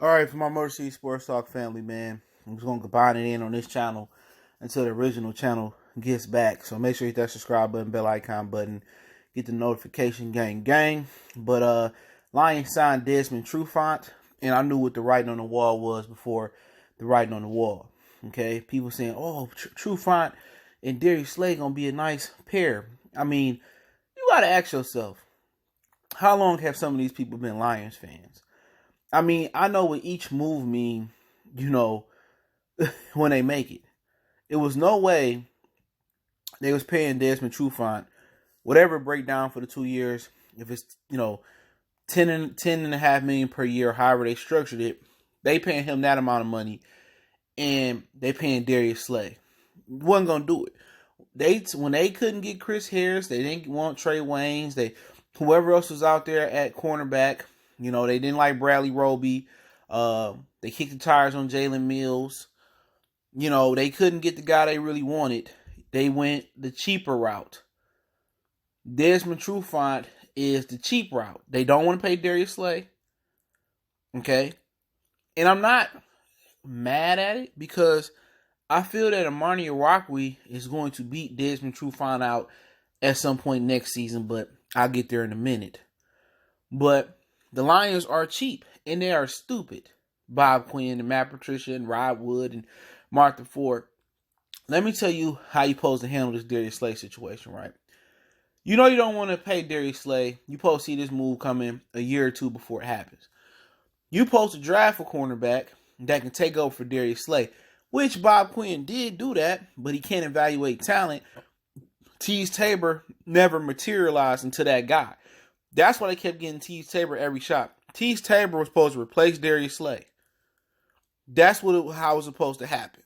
All right, for my Motor City Sports Talk family, man, I'm just gonna combine it in on this channel until the original channel gets back. So make sure you hit that subscribe button, bell icon button, get the notification, gang. But Lions signed Desmond Trufant, and I knew what the writing on the wall was before the writing on the wall. Okay, people saying, "Oh, Trufant and Darius Slay gonna be a nice pair." I mean, you gotta ask yourself, how long have some of these people been Lions fans? I mean, I know what each move mean, you know, when they make it. It was no way they was paying Desmond Trufant whatever breakdown for the 2 years. If it's, 10.5 million per year, however they structured it, they paying him that amount of money, and they paying Darius Slay. Wasn't gonna do it. When they couldn't get Chris Harris, they didn't want Trey Waynes. Whoever else was out there at cornerback, they didn't like Bradley Roby. They kicked the tires on Jalen Mills. They couldn't get the guy they really wanted. They went the cheaper route. Desmond Trufant is the cheap route. They don't want to pay Darius Slay. Okay? And I'm not mad at it because I feel that Amani Irakwe is going to beat Desmond Trufant out at some point next season, but I'll get there in a minute. But the Lions are cheap, and they are stupid. Bob Quinn and Matt Patricia and Rod Wood and Martha Ford. Let me tell you how you're supposed to handle this Darius Slay situation, right? You know you don't want to pay Darius Slay. You're supposed to see this move coming a year or two before it happens. You're supposed to draft a cornerback that can take over for Darius Slay, which Bob Quinn did do that, but he can't evaluate talent. Tease Tabor never materialized into that guy. That's why they kept getting Tease Tabor every shot. Tease Tabor was supposed to replace Darius Slay. That's how it was supposed to happen.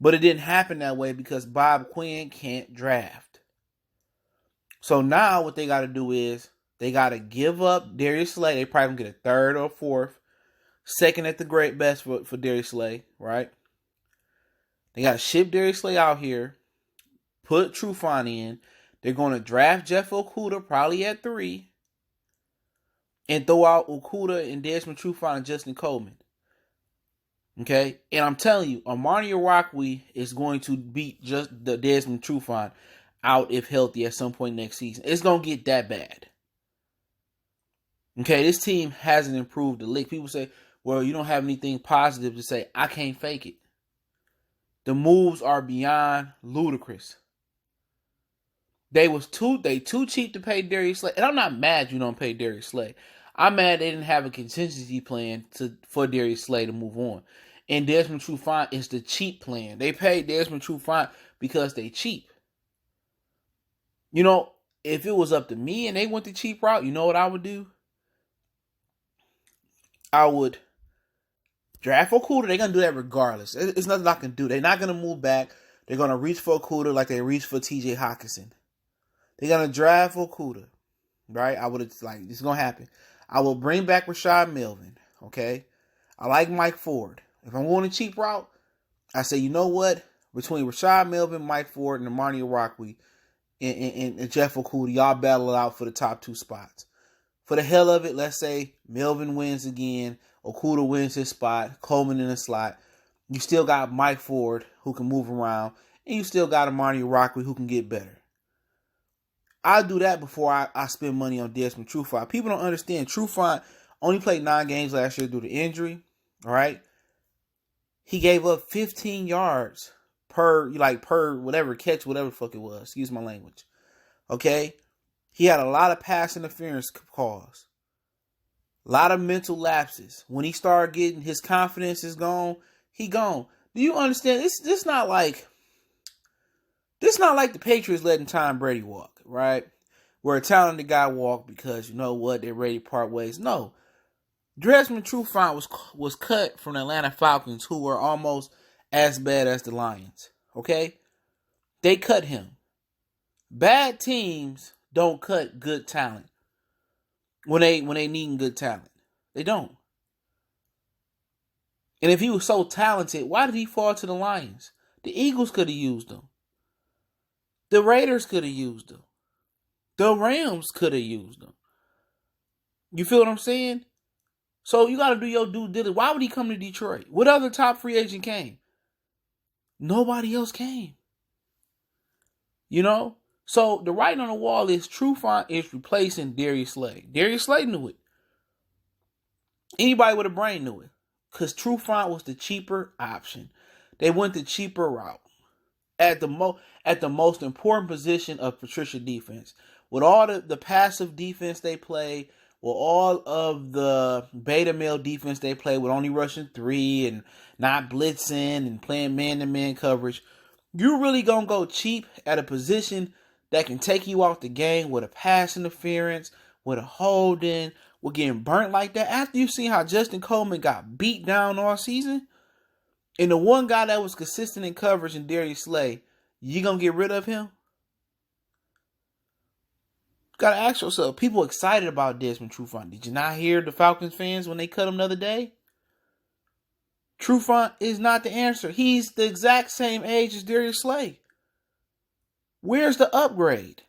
But it didn't happen that way because Bob Quinn can't draft. So now what they got to do is they got to give up Darius Slay. They probably gonna get a third or fourth. Second at the great best for Darius Slay, right? They got to ship Darius Slay out here. Put Trufant in. They're going to draft Jeff Okudah probably at 3. And throw out Okudah and Desmond Trufant and Justin Coleman. Okay? And I'm telling you, Amani Irakwe is going to beat just the Desmond Trufant out if healthy at some point next season. It's going to get that bad. Okay? This team hasn't improved a lick. People say, well, you don't have anything positive to say. I can't fake it. The moves are beyond ludicrous. They too cheap to pay Darius Slay. And I'm not mad you don't pay Darius Slay. I'm mad they didn't have a contingency plan for Darius Slay to move on. And Desmond Trufant is the cheap plan. They paid Desmond Trufant because they cheap. If it was up to me and they went the cheap route, you know what I would do? I would draft Okudah. They're going to do that regardless. It's nothing I can do. They're not going to move back. They're going to reach for Okudah like they reached for TJ Hawkinson. They're going to draft Okudah. Right? This is going to happen. I will bring back Rashad Melvin. Okay? I like Mike Ford. If I'm going a cheap route, I say, you know what? Between Rashad Melvin, Mike Ford, and Amani Irakwe and Jeff Okudah, y'all battle it out for the top 2 spots. For the hell of it, let's say Melvin wins again. Okudah wins his spot. Coleman in the slot. You still got Mike Ford who can move around. And you still got Amani Irakwe who can get better. I'll do that before I spend money on Desmond Trufant. People don't understand. Trufant only played 9 games last year due to injury. All right. He gave up 15 yards per whatever catch, whatever the fuck it was. Excuse my language. Okay. He had a lot of pass interference calls. A lot of mental lapses. When he started getting his confidence is gone, he gone. Do you understand? This not like the Patriots letting Tom Brady walk, right? Where a talented guy walked because you know what, they're ready to part ways. No. Desmond Trufant was cut from the Atlanta Falcons, who were almost as bad as the Lions. Okay? They cut him. Bad teams don't cut good talent when they need good talent. They don't. And if he was so talented, why did he fall to the Lions? The Eagles could have used him. The Raiders could have used him. The Rams could have used him. You feel what I'm saying? So you got to do your due diligence. Why would he come to Detroit? What other top free agent came? Nobody else came. You know? So the writing on the wall is Trufant is replacing Darius Slay. Darius Slay knew it. Anybody with a brain knew it. Because Trufant was the cheaper option. They went the cheaper route. At the most important position of Patricia defense. With all the passive defense they play, with all of the beta male defense they play, with only rushing 3 and not blitzing and playing man-to-man coverage, you're really going to go cheap at a position that can take you off the game with a pass interference, with a holding, with getting burnt like that. After you've seen how Justin Coleman got beat down all season, and the one guy that was consistent in coverage in Darius Slay, you going to get rid of him? Got to ask yourself, people excited about Desmond Trufant. Did you not hear the Falcons fans when they cut him the other day? Trufant is not the answer. He's the exact same age as Darius Slay. Where's the upgrade?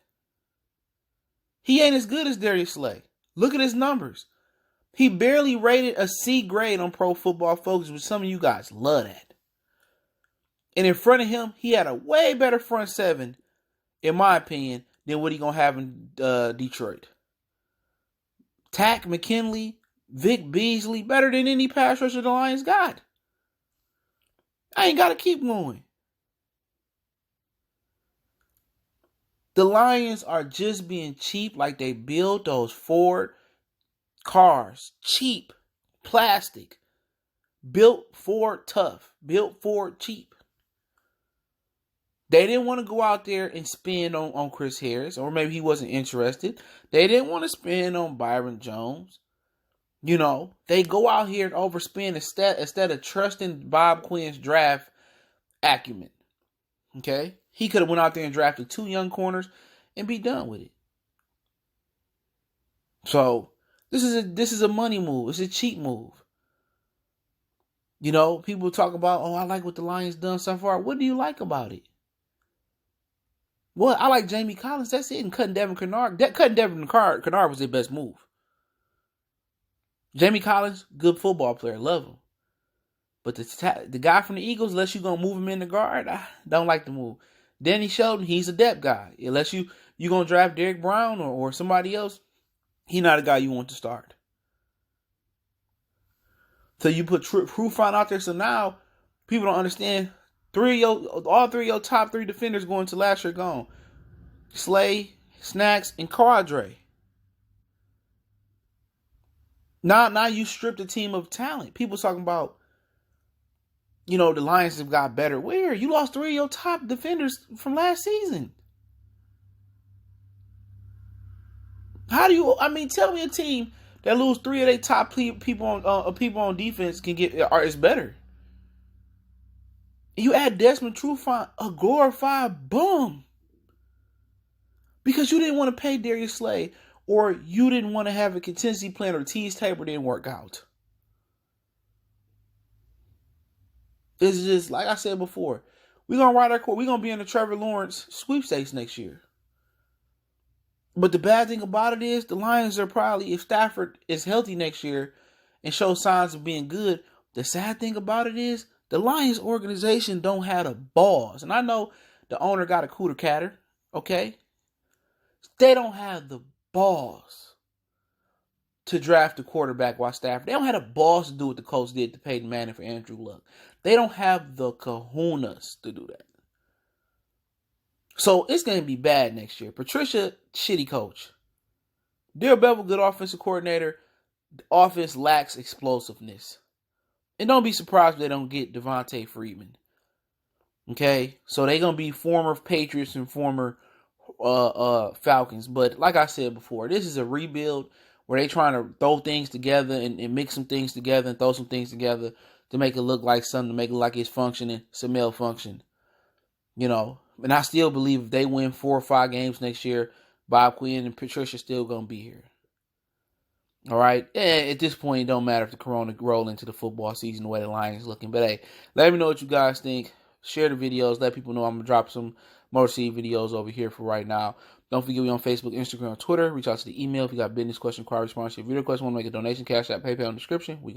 He ain't as good as Darius Slay. Look at his numbers. He barely rated a C grade on Pro Football Focus, which some of you guys love that. And in front of him, he had a way better front seven, in my opinion, than what he going to have in Detroit. Tack McKinley, Vic Beasley, better than any pass rusher the Lions got. I ain't got to keep going. The Lions are just being cheap like they built those Ford cars. Cheap. Plastic. Built Ford tough. Built Ford cheap. They didn't want to go out there and spend on Chris Harris, or maybe he wasn't interested. They didn't want to spend on Byron Jones. You know, they go out here and overspend instead of trusting Bob Quinn's draft acumen. Okay? He could have went out there and drafted 2 young corners and be done with it. So, this is a money move. It's a cheap move. You know, people talk about, I like what the Lions done so far. What do you like about it? Well, I like Jamie Collins. That's it. And cutting Devin Kennard. Cutting Devin Kennard was their best move. Jamie Collins, good football player. Love him. But the guy from the Eagles, unless you're going to move him in the guard, I don't like the move. Danny Shelton, he's a depth guy. Unless you're going to draft Derek Brown or somebody else, he's not a guy you want to start. So you put Trufant out there. So now people don't understand. All 3 of your top 3 defenders going to last year gone. Slay, Snacks, and Quadre. Now you stripped the team of talent. People talking about, the Lions have got better. Where? You lost 3 of your top defenders from last season. How do you? Tell me a team that lose 3 of their top people on defense is better. You add Desmond Trufant, a glorified bum, because you didn't want to pay Darius Slay, or you didn't want to have a contingency plan, or Tease Tabor didn't work out. It's just, like I said before, we're going to ride our court. We're going to be in the Trevor Lawrence sweepstakes next year. But the bad thing about it is the Lions are probably, if Stafford is healthy next year and shows signs of being good, the sad thing about it is the Lions organization don't have the balls. And I know the owner got a cooter catter, okay? They don't have the balls to draft a quarterback while Stafford. They don't have the balls to do what the Colts did to Peyton Manning for Andrew Luck. They don't have the kahunas to do that. So it's going to be bad next year. Patricia, shitty coach. Darrell Bevell, good offensive coordinator. The offense lacks explosiveness. And don't be surprised if they don't get Devontae Freeman. Okay? So they're going to be former Patriots and former Falcons. But like I said before, this is a rebuild where they're trying to throw things together and mix some things together and throw some things together to make it look like something, to make it like it's functioning. It's a malfunction. And I still believe if they win 4 or 5 games next year, Bob Quinn and Patricia still going to be here. All right? At this point, it don't matter if the Corona roll into the football season the way the Lions looking. But, hey, let me know what you guys think. Share the videos. Let people know I'm going to drop some more seed videos over here for right now. Don't forget we on Facebook, Instagram, Twitter. Reach out to the email if you got business question, inquiry, response, your video question, want to make a donation, Cash App, PayPal in the description. We